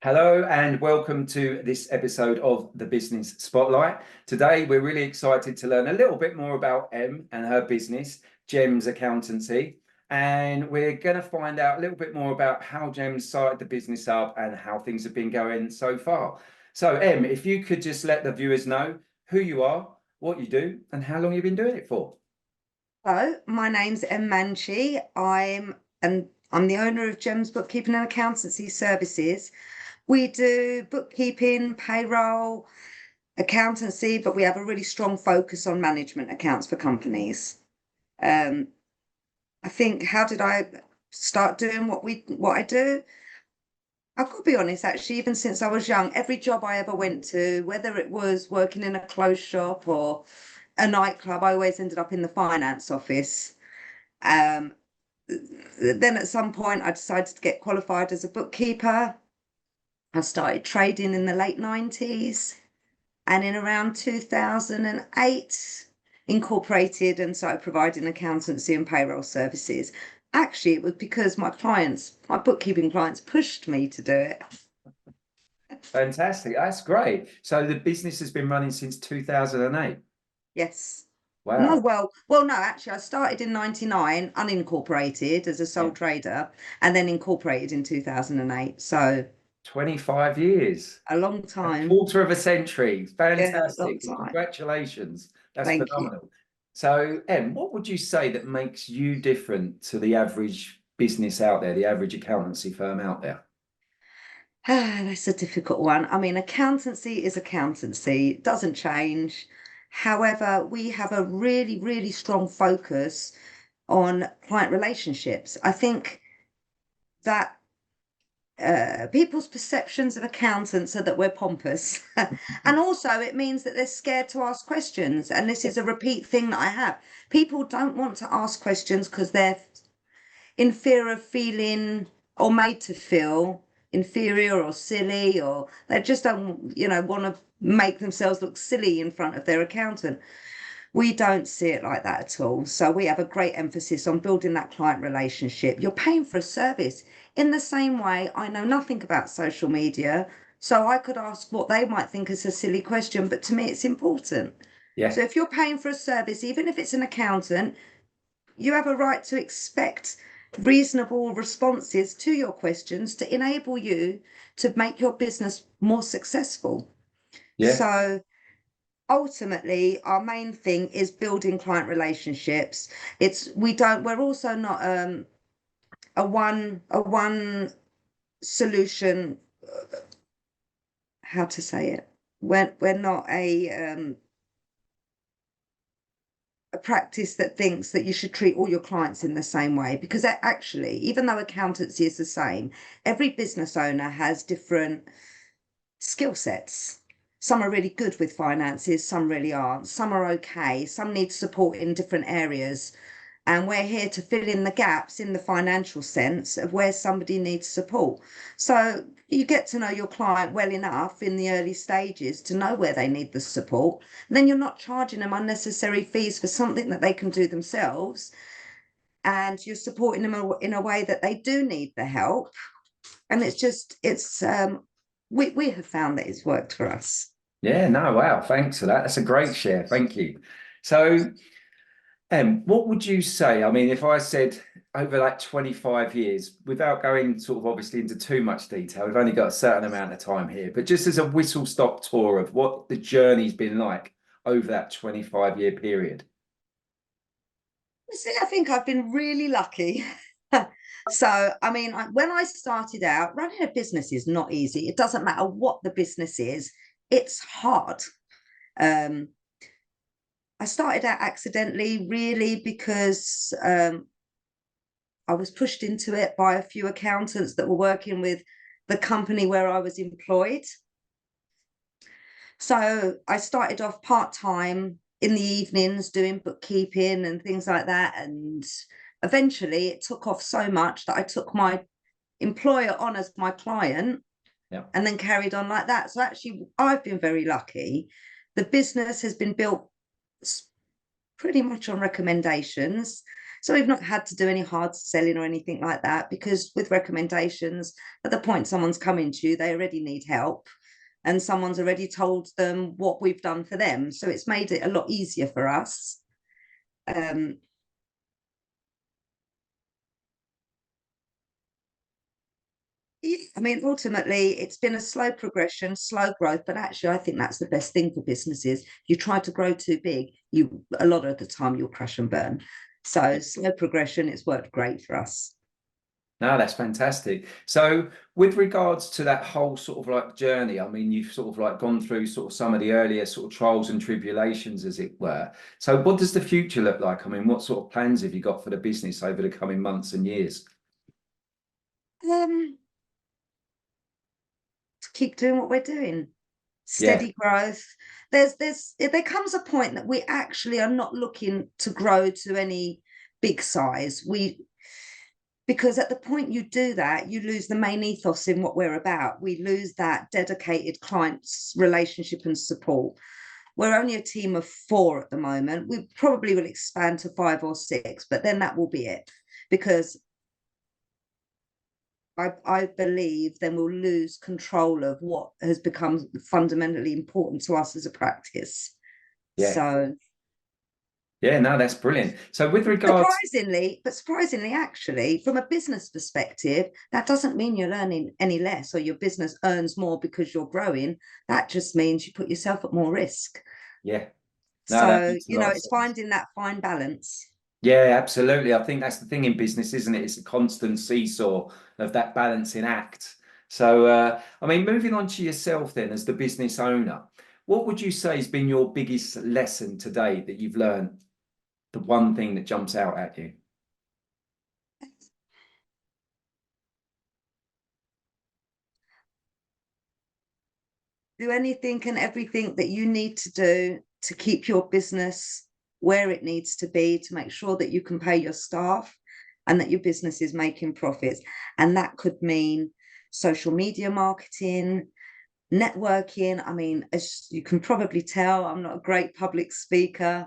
Hello and welcome to this episode of the Business Spotlight. Today, we're really excited to learn a little bit more about Em and her business, Jems Accountancy. And we're going to find out a little bit more about how Jems started the business up and how things have been going so far. So, Em, if you could just let the viewers know who you are, what you do, and how long you've been doing it for. Hello, my name's Manchee. I'm the owner of Jems Bookkeeping and Accountancy Services. We do bookkeeping, payroll, accountancy, but we have a really strong focus on management accounts for companies. I think, how did I start doing what I do? I could be honest, actually, even since I was young, every job I ever went to, whether it was working in a clothes shop or a nightclub, I always ended up in the finance office. Um, then at some point, I decided to get qualified as a bookkeeper. I started trading in the late 90s, and in around 2008, incorporated and started providing accountancy and payroll services. Actually, it was because my bookkeeping clients pushed me to do it. Fantastic. That's great. So the business has been running since 2008. Yes. No, Wow. no, actually, I started in 99, unincorporated as a sole Yeah. trader, and then incorporated in 2008. So 25 years. a long A time. quarter of a century. Yeah, a long Fantastic. Well, time. congratulations. That's Thank you. phenomenal. So, Em, what would you say that makes you different to the average business out there, the average accountancy firm out there? That's a difficult one. I mean, accountancy is accountancy, it doesn't change. However, we have a really, really strong focus on client relationships. I think that people's perceptions of accountants are that we're pompous. And also, it means that they're scared to ask questions. And this is a repeat thing that I have. People don't want to ask questions because they're in fear of feeling or made to feel inferior or silly, or they just don't, want to make themselves look silly in front of their accountant. We don't see it like that at all. So we have a great emphasis on building that client relationship. You're paying for a service. In the same way, I know nothing about social media, so I could ask what they might think is a silly question, but to me, it's important. Yeah. So if you're paying for a service, even if it's an accountant, you have a right to expect reasonable responses to your questions to enable you to make your business more successful. Yeah. So ultimately, our main thing is building client relationships. We're also not a one solution, how to say it. We're not a practice that thinks that you should treat all your clients in the same way, because actually, even though accountancy is the same, every business owner has different skill sets. Some are really good with finances, some really aren't. Some are okay, some need support in different areas. And we're here to fill in the gaps in the financial sense of where somebody needs support. So you get to know your client well enough in the early stages to know where they need the support. And then you're not charging them unnecessary fees for something that they can do themselves. And you're supporting them in a way that they do need the help. And we have found that it's worked for us. Yeah. No, wow. Thanks for that. That's a great share. Thank you. So, what would you say? I mean, if I said over like 25 years, without going sort of obviously into too much detail, we've only got a certain amount of time here, but just as a whistle stop tour of what the journey's been like over that 25-year period. See, I think I've been really lucky. So, I mean, when I started out, running a business is not easy. It doesn't matter what the business is, it's hard. Um, I started out accidentally, really, because I was pushed into it by a few accountants that were working with the company where I was employed. So I started off part-time in the evenings doing bookkeeping and things like that. And eventually it took off so much that I took my employer on as my client. Yeah. And then carried on like that. So actually, I've been very lucky. The business has been built pretty much on recommendations. So we've not had to do any hard selling or anything like that, because with recommendations, at the point someone's coming to you, they already need help and someone's already told them what we've done for them. So it's made it a lot easier for us. I mean, ultimately, it's been a slow progression, slow growth, but actually, I think that's the best thing for businesses. You try to grow too big, a lot of the time you'll crash and burn. So slow progression, it's worked great for us. No, that's fantastic. So with regards to that whole sort of like journey, I mean, you've sort of like gone through sort of some of the earlier sort of trials and tribulations, as it were. So what does the future look like? I mean, what sort of plans have you got for the business over the coming months and years? To keep doing what we're doing, Yeah, steady growth. There comes a point that we actually are not looking to grow to any big size. Because at the point you do that, you lose the main ethos in what we're about. We lose that dedicated clients relationship and support. We're only a team of 4 at the moment. We probably will expand to 5 or 6, but then that will be it, because I believe then we'll lose control of what has become fundamentally important to us as a practice. yeah, So yeah. No, that's brilliant. So with regards, surprisingly, actually, from a business perspective, that doesn't mean you're earning any less or your business earns more because you're growing. That just means you put yourself at more risk. yeah, no, that So, makes a lot of it's sense. finding that fine balance. Yeah, absolutely. I think that's the thing in business, isn't it? It's a constant seesaw of that balancing act. So, I mean, moving on to yourself then as the business owner, what would you say has been your biggest lesson today that you've learned? The one thing that jumps out at you? Do anything and everything that you need to do to keep your business where it needs to be, to make sure that you can pay your staff and that your business is making profits. And that could mean social media marketing, networking. I mean, as you can probably tell, I'm not a great public speaker,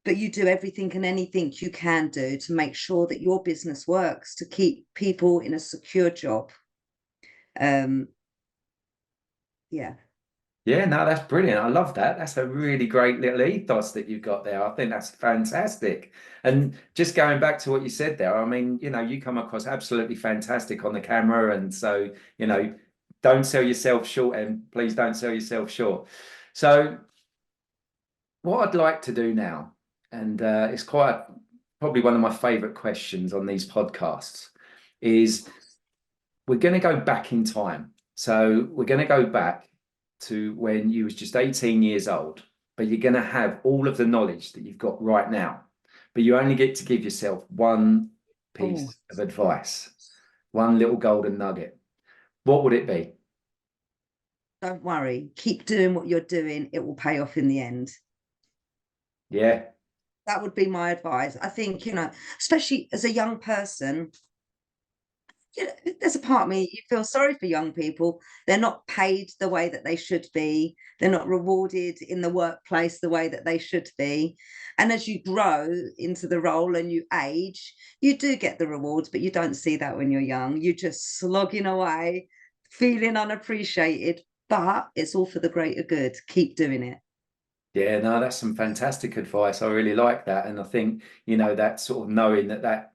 but you do everything and anything you can do to make sure that your business works, to keep people in a secure job. Um, yeah. Yeah, no, that's brilliant. I love that. That's a really great little ethos that you've got there. I think that's fantastic. And just going back to what you said there, I mean, you come across absolutely fantastic on the camera. And so, don't sell yourself short, and please don't sell yourself short. So, what I'd like to do now, and it's quite probably one of my favorite questions on these podcasts, is we're going to go back in time. So we're going to go back to when you was just 18 years old, but you're going to have all of the knowledge that you've got right now. But you only get to give yourself one Oh, piece of advice, one little golden nugget. What would it be? don't worry. Keep doing what you're doing. It will pay off in the end. Yeah, That would be my advice. I think, especially as a young person, there's a part of me, you feel sorry for young people. They're not paid the way that they should be. They're not rewarded in the workplace the way that they should be. And as you grow into the role and you age, you do get the rewards, but you don't see that when you're young. You're just slogging away, feeling unappreciated, but it's all for the greater good. Keep doing it. yeah, no, that's some fantastic advice. I really like that. And I think, that sort of knowing that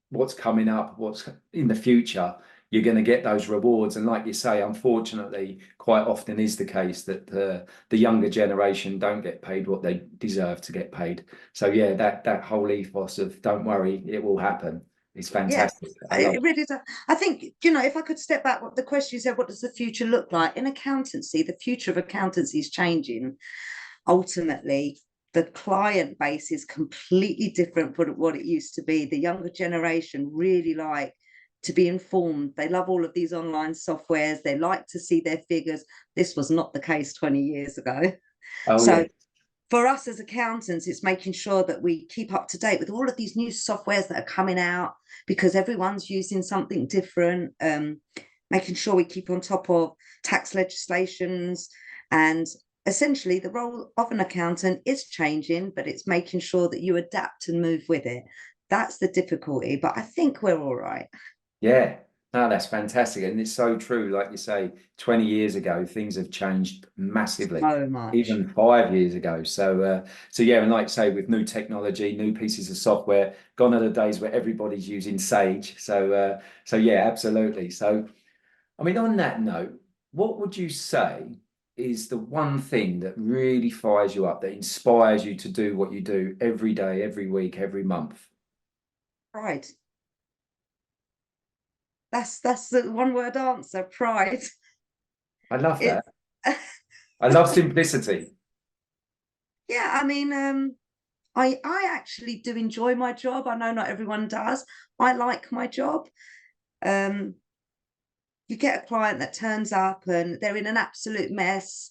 what's coming up, what's in the future, you're going to get those rewards. And like you say, unfortunately, quite often is the case that the younger generation don't get paid what they deserve to get paid. So yeah, that whole ethos of don't worry, it will happen. It's Yeah, fantastic. I love it it. really does. I think, if I could step back, what the question you said, what does the future look like? In accountancy, the future of accountancy is changing. Ultimately, the client base is completely different from what it used to be. The younger generation really like to be informed. They love all of these online softwares. They like to see their figures. This was not the case 20 years ago. Oh yeah. So for us as accountants, it's making sure that we keep up to date with all of these new softwares that are coming out, because everyone's using something different. Making sure we keep on top of tax legislations, and essentially the role of an accountant is changing, but it's making sure that you adapt and move with it. That's the difficulty, but I think we're all right. Yeah, no, that's fantastic. And it's so true. Like you say, 20 years ago, things have changed massively, So much. even 5 years ago. So yeah, and like you say, with new technology, new pieces of software, gone are the days where everybody's using Sage. So yeah, absolutely. So, I mean, on that note, what would you say is the one thing that really fires you up, that inspires you to do what you do every day, every week, every month? Pride. That's the one word answer, pride. I love It's that. I love simplicity. yeah, I mean, I actually do enjoy my job. I know not everyone does. I like my job. Um, you get a client that turns up and they're in an absolute mess,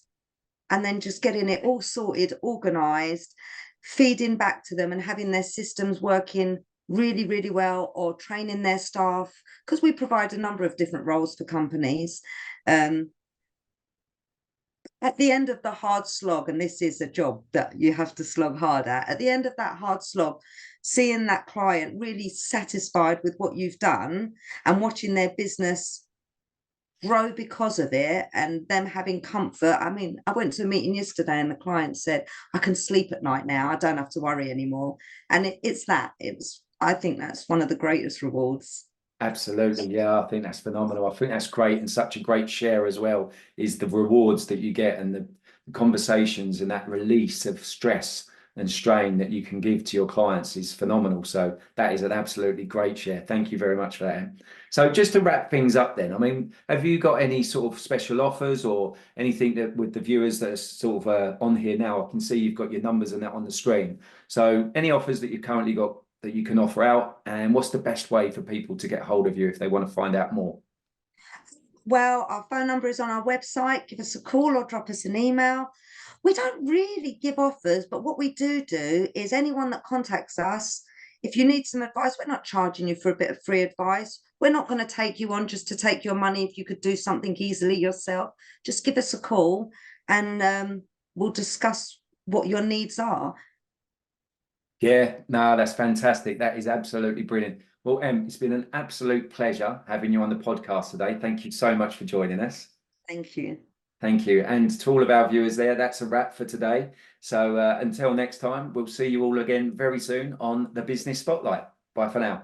and then just getting it all sorted, organized, feeding back to them and having their systems working really, really well, or training their staff, because we provide a number of different roles for companies. Um, at the end of the hard slog, and this is a job that you have to slog hard at the end of that hard slog, seeing that client really satisfied with what you've done and watching their business grow because of it, and them having comfort. I mean, I went to a meeting yesterday and the client said, I can sleep at night now, I don't have to worry anymore. And I think that's one of the greatest rewards. Absolutely. Yeah, I think that's phenomenal. I think that's great, and such a great share as well is the rewards that you get, and the conversations and that release of stress and strain that you can give to your clients is phenomenal. So that is an absolutely great share. Thank you very much for that, Em. So just to wrap things up then, I mean, have you got any sort of special offers or anything that with the viewers that are sort of on here now? I can see you've got your numbers and that on the screen. So any offers that you've currently got that you can offer out, and what's the best way for people to get hold of you if they want to find out more? Well, our phone number is on our website. Give us a call or drop us an email. We don't really give offers, but what we do is anyone that contacts us, if you need some advice, we're not charging you for a bit of free advice. We're not going to take you on just to take your money. If you could do something easily yourself, just give us a call, and we'll discuss what your needs are. Yeah, no, that's fantastic. That is absolutely brilliant. Well, Em, it's been an absolute pleasure having you on the podcast today. Thank you so much for joining us. Thank you. Thank you. And to all of our viewers there, that's a wrap for today. So until next time, we'll see you all again very soon on the Business Spotlight. Bye for now.